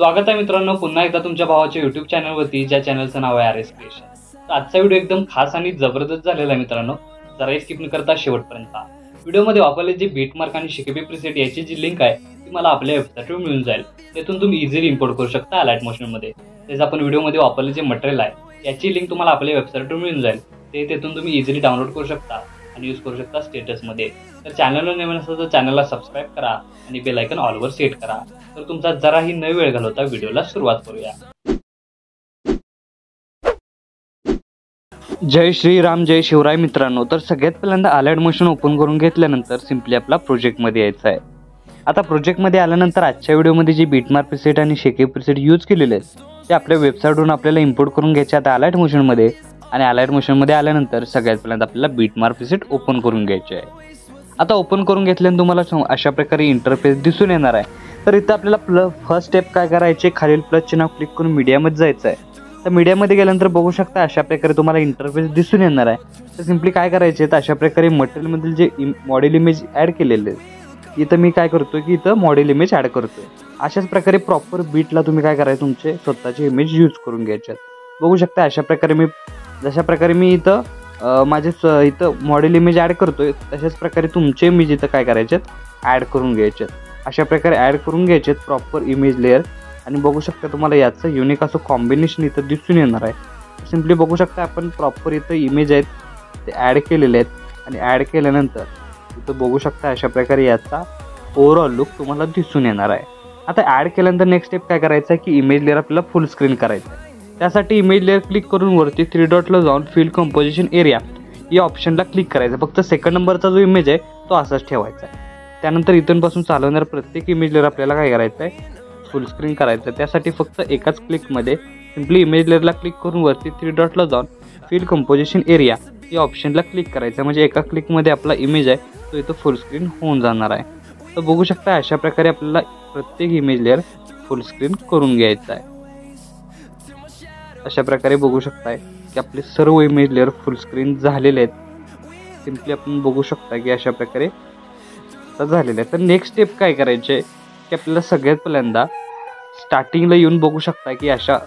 स्वागत आहे मित्रांनो पुन्हा एकदा तुमच्या भावाच्या YouTube चॅनलवरती, ज्या चॅनलचं नाव आहे RS क्रिएशन। तर आजचा व्हिडिओ एकदम खास आणि जबरदस्त झालेला आहे मित्रांनो, जरा स्किप न करता शेवटपर्यंत व्हिडिओमध्ये वापरले जे बीटमार्क आणि शिकेबी प्रीसेट याची जी लिंक आहे ती मला आपल्या वेबसाईटवर मिळून जाईल। त्यातून तुम्ही इझिली इम्पोर्ट करू शकता अलाइट मोशनमध्ये। तेच आपण व्हिडिओमध्ये वापरले जे मटेरियल आहे याची लिंक तुम्हाला आपल्या वेबसाईटवर मिळून जाईल। तेथून तुम्ही इझिली डाउनलोड करू शकता आणि यूज करू शकता स्टेटसमध्ये। तर चॅनलवर नवीन असेल तर चॅनलला सबस्क्राइब करा आणि बेल आयकॉन ऑलवर सेट करा। तर तुमचा जराही न वेळ घालवता व्हिडिओला सुरुवात करूया। जय श्रीराम जय शिवराय मित्रांनो। तर सगळ्यात पहिल्यांदा अलाइट मोशन ओपन करून घेतल्यानंतर सिंपली आपला प्रोजेक्टमध्ये यायचं आहे। आता प्रोजेक्टमध्ये आल्यानंतर आजच्या व्हिडिओमध्ये जे बीटमार्क प्रीसेट आणि शेके प्रीसेट यूज केलेले आहेत ते आपल्या वेबसाईटवरून आपल्याला इम्पोर्ट करून घ्यायचे आता अलाइट मोशनमध्ये। आणि अलाइट मोशनमध्ये आल्यानंतर सगळ्यात पहिल्यांदा आपल्याला बीटमार्क प्रीसेट ओपन करून घ्यायचे आहे। आता ओपन करून घेतल्यानंतर तुम्हाला अशा प्रकारे इंटरफेस दिसून येणार आहे। तर इथं आपल्याला फर्स्ट स्टेप काय करायचे, खालील प्लस चिन्ह क्लिक करून मीडियामध्ये जायचं आहे। तर मीडियामध्ये गेल्यानंतर बघू शकता अशा प्रकारे तुम्हाला इंटरफेस दिसून येणार आहे। तर सिंपली काय करायचे तर अशा प्रकारे मटेरियलमधील जे मॉडेल इमेज ॲड केलेले आहे इथं मी काय करतोय की इथं मॉडेल इमेज ॲड करतोय। अशाच प्रकारे प्रॉपर बीटला तुम्ही काय करायचं तुमचे स्वतःचे इमेज यूज करून घ्यायचे। बघू शकता अशा प्रकारे जशा प्रकारे मी इथं माझे इथं मॉडेल इमेज ॲड करतोय तशाच प्रकारे तुमचे इमेज इथं काय करायचे ॲड करून घ्यायचे। अशा प्रकारे ॲड करून घ्यायचे प्रॉपर इमेज लेअर। आणि बघू शकता तुम्हाला याचं युनिक असं कॉम्बिनेशन इथं दिसून येणार आहे। सिंपली बघू शकता आपण प्रॉपर इथं इमेज आहेत ते ॲड केलेले आहेत आणि ॲड केल्यानंतर इथं बघू शकता अशा प्रकारे याचा ओव्हरऑल लुक तुम्हाला दिसून येणार आहे। आता ॲड केल्यानंतर नेक्स्ट स्टेप काय करायचं आहे की इमेज लेअर आपल्याला फुल स्क्रीन करायचं आहे। त्यासाठी इमेज लेअर क्लिक करून वरती 3 डॉटला जाऊन फिल कंपोजिशन एरिया या ऑप्शनला क्लिक करायचं। फक्त सेकंड नंबरचा जो इमेज आहे तो असाच ठेवायचा आहे। त्यानंतर इथूनपासून चालवणारा प्रत्येक इमेज लेअर आपल्याला काय करायचं आहे फुल स्क्रीन करायचं आहे। त्यासाठी फक्त एकाच क्लिकमध्ये सिंपली इमेज लेअरला क्लिक करून वरती 3 डॉटला जाऊन फिल कंपोजिशन एरिया या ऑप्शनला क्लिक करायचं म्हणजे एका क्लिकमध्ये आपला इमेज आहे तो इथं फुल स्क्रीन होऊन जाणार आहे। तर बघू शकता अशा प्रकारे आपल्याला प्रत्येक इमेज लेअर फुल स्क्रीन करून घ्यायचं आहे। अशा प्रकारे बघू शकताय की आपले सर्व इमेज लेअर फुल स्क्रीन झालेले आहेत। सिंपली आपण बघू शकता की अशा प्रकारे झालेले आहे। तर नेक्स्ट स्टेप काय करायचे की आपल्याला सगळ्यात पहिल्यांदा स्टार्टिंगला येऊन बघू शकता की याचा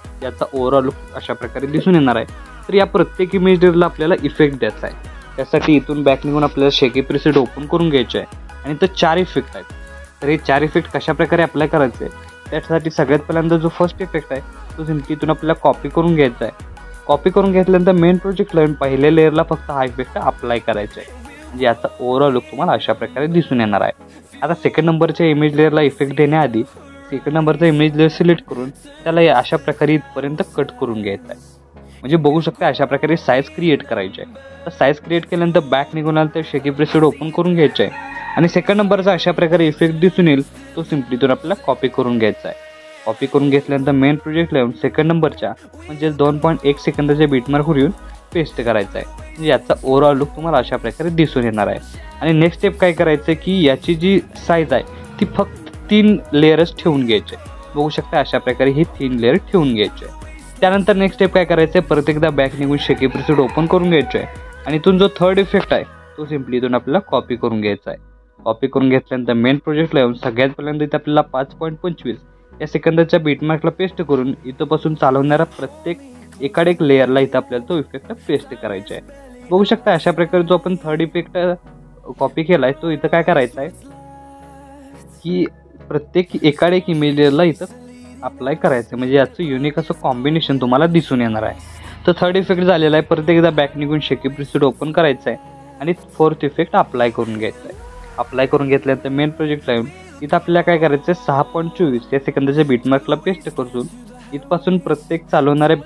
ओव्हरऑल लुक अशा प्रकारे दिसून येणार आहे। तर या प्रत्येक इमेज लेअरला आपल्याला इफेक्ट द्यायचा आहे। त्यासाठी इथून बॅक निघून आपल्याला शेके प्रीसेट ओपन करून घ्यायचे आहे आणि तर 4 इफेक्ट आहेत। तर हे 4 इफेक्ट कशा प्रकारे अप्लाय करायचे त्यासाठी सगळ्यात पहिल्यांदा जो फर्स्ट इफेक्ट आहे तो सिंपली इथून आपल्याला कॉपी करून घ्यायचा आहे। कॉपी करून घेतल्यानंतर मेन प्रोजेक्टला येऊन पहिल्या लेअरला फक्त हा इफेक्ट अप्लाय करायचा आहे म्हणजे याचा ओव्हरऑल लुक तुम्हाला अशा प्रकारे दिसून येणार आहे। आता सेकंड नंबरच्या इमेज लेअरला इफेक्ट देण्याआधी सेकंड नंबरचा इमेज लेअर सिलेक्ट करून त्याला अशा प्रकारे इथपर्यंत कट करून घ्यायचा आहे म्हणजे बघू शकता अशा प्रकारे साईज क्रिएट करायची आहे। तर साईज क्रिएट केल्यानंतर बॅक निघून आलं तर शेके प्रीसेट ओपन करून घ्यायचं आहे आणि सेकंड नंबरचा अशा प्रकारे इफेक्ट दिसून येईल तो सिंपली इथून आपल्याला कॉपी करून घ्यायचा आहे। कॉपी करून घेतल्यानंतर मेन प्रोजेक्टला येऊन सेकंड नंबरच्या म्हणजे 2.1 सेकंदाच्या बीटमार्कवर येऊन पेस्ट करायचा आहे म्हणजे याचा ओव्हरऑल लुक तुम्हाला अशा प्रकारे दिसून येणार आहे। आणि नेक्स्ट स्टेप काय करायचं की याची जी साईज आहे ती फक्त 3 लेअरच ठेवून घ्यायचे। बघू शकता अशा प्रकारे ही 3 लेअर ठेवून घ्यायचे। त्यानंतर नेक्स्ट स्टेप काय करायचं आहे परत एकदा बॅक निघून शेके प्रीसेट ओपन करून घ्यायचं आहे आणि इथून जो थर्ड इफेक्ट आहे तो सिंपली इथून आपल्याला कॉपी करून घ्यायचा आहे। कॉपी करून घेतल्यानंतर मेन प्रोजेक्टला येऊन सगळ्यात पहिल्यांदा इथे आपल्याला 5.25 या सेकंदाच्या बीटमार्कला पेस्ट करून इथंपासून चालवणारा प्रत्येक एकाड एक लेअरला इथं आपल्याला तो इफेक्ट पेस्ट करायचा आहे। बघू शकता अशा प्रकारे जो आपण थर्ड इफेक्ट कॉपी केला आहे तो इथं काय करायचा आहे की प्रत्येक एकाड एक इमेज लेअरला इथं अप्लाय करायचं म्हणजे याचं युनिक असं कॉम्बिनेशन तुम्हाला दिसून येणार आहे। तर थर्ड इफेक्ट झालेला आहे परत एकदा बॅक निघून शेके प्रीसेट ओपन करायचं आहे आणि फोर्थ इफेक्ट अप्लाय करून घ्यायचा आहे। अप्लाय करून घेतल्यानंतर मेन प्रोजेक्टला येऊन इथं आपल्याला काय करायचं आहे 6.24 या सेकंदाच्या बीटमार्कला पेस्ट करून इथपासून प्रत्येक चालवणाऱ्या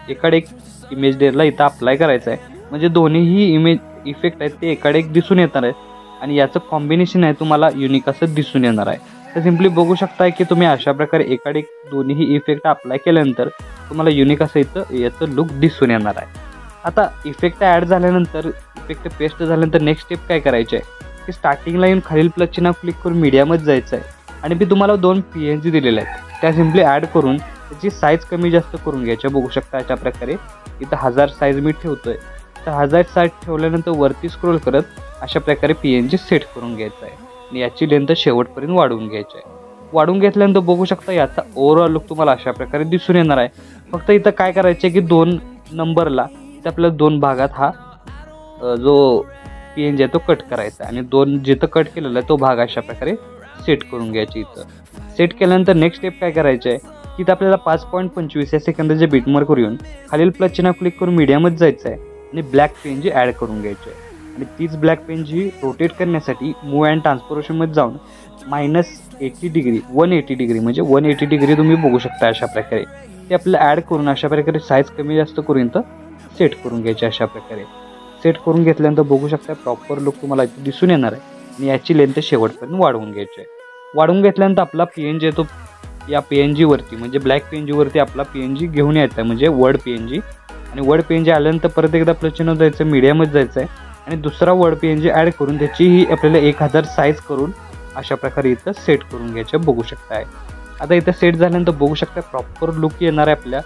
एकाड एक इमेज लेअरला इथं अप्लाय करायचं आहे म्हणजे दोन्हीही इमेज इफेक्ट आहेत ते एकाड एक दिसून येणार आहेत आणि याचं कॉम्बिनेशन आहे तुम्हाला युनिक असं दिसून येणार आहे। तर सिंपली बघू शकता की तुम्ही अशा प्रकारे एकाड एक दोन्हीही इफेक्ट अप्लाय केल्यानंतर तुम्हाला युनिक असं इथं याचं लुक दिसून येणार आहे। आता इफेक्ट ॲड झाल्यानंतर इफेक्ट पेस्ट झाल्यानंतर नेक्स्ट स्टेप काय करायचे आहे की स्टार्टिंगला येऊन खालील प्लस चिन्ह क्लिक करून मीडियामध्ये जायचं आहे आणि मी तुम्हाला 2 PNG दिलेल्या आहेत त्या सिंपली ॲड करून त्याची साईज कमी जास्त करून घ्यायची। बघू शकता अशा प्रकारे इथं 1000 साईज मी ठेवतोय तर 1000 साईज ठेवल्यानंतर वरती स्क्रोल करत अशा प्रकारे PNG सेट करून घ्यायचं आहे आणि याची लेंथ शेवटपर्यंत वाढवून घ्यायची आहे। वाढवून घेतल्यानंतर बघू शकता याचा ओव्हरऑल लुक तुम्हाला अशा प्रकारे दिसून येणार आहे. फक्त इथं काय करायचं आहे की 2 नंबरला ते आपल्याला 2 भागात हा जो PNG आहे तो कट करायचा आणि 2 जिथं कट केलेला आहे तो भाग अशा प्रकारे सेट करून घ्यायची. इथं सेट केल्यानंतर नेक्स्ट स्टेप काय करायचं आहे की इथं आपल्याला 5.25 या सेकंदाचे बीटमार्कवर येऊन खालील प्लस चिन्ह क्लिक करून मीडियामध्ये जायचं आहे आणि ब्लॅक PNG ॲड करून घ्यायची आहे. आणि तीच ब्लॅक PNG रोटेट करण्यासाठी मूव्ह अँड ट्रान्सफॉर्मेशनमध्ये जाऊन -80 डिग्री 180 डिग्री म्हणजे 180 डिग्री तुम्ही बघू शकता अशा प्रकारे ते आपल्याला ॲड करून अशा प्रकारे साईज कमी जास्त करून इथं सेट करून घ्यायचे. अशा प्रकारे सेट करून घेतल्यानंतर बघू शकता प्रॉपर लुक तुम्हाला इथे दिसून येणार आहे. आणि याची लेंथ शेवटपर्यंत वाढवून घ्यायची आहे. वाढवून घेतल्यानंतर आपला PNG आहे तो या PNG वरती म्हणजे ब्लॅक PNG वरती आपला PNG घेऊन यायचा आहे म्हणजे वर्ड PNG. आणि वर्ड PNG आल्यानंतर परत एकदा प्लस चिन्ह जायचं मीडियामध्ये जायचं आहे आणि दुसरा वर्ड PNG ॲड करून त्याचीही आपल्याला 1000 साईज करून अशा प्रकारे इथं सेट करून घ्यायचे बघू शकताय. आता इथं सेट झाल्यानंतर बघू शकता प्रॉपर लुक येणार आहे आपल्या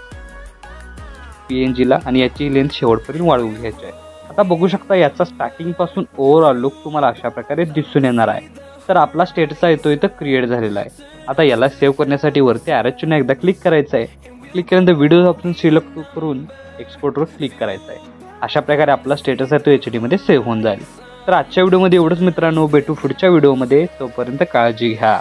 PNGला आणि याची लेंथ शेवटपर्यंत वाढवून घ्यायची आहे. आता बघू शकता याचा स्टार्टिंगपासून ओव्हरऑल लुक तुम्हाला अशा प्रकारे दिसून येणार आहे. तर आपला स्टेटसचा येतो इथं क्रिएट झालेला आहे. आता याला सेव्ह करण्यासाठी वरती ॲरो चिन्ह एकदा क्लिक करायचं आहे. क्लिक केल्यानंतर व्हिडिओ ऑप्शन सिलेक्ट करून एक्सपोर्टवर क्लिक करायचं आहे. अशा प्रकारे आपला स्टेटस आहे तो HD मध्ये सेव्ह होऊन जाईल. तर आजच्या व्हिडिओमध्ये एवढंच मित्रांनो, भेटू पुढच्या व्हिडिओमध्ये. तोपर्यंत काळजी घ्या.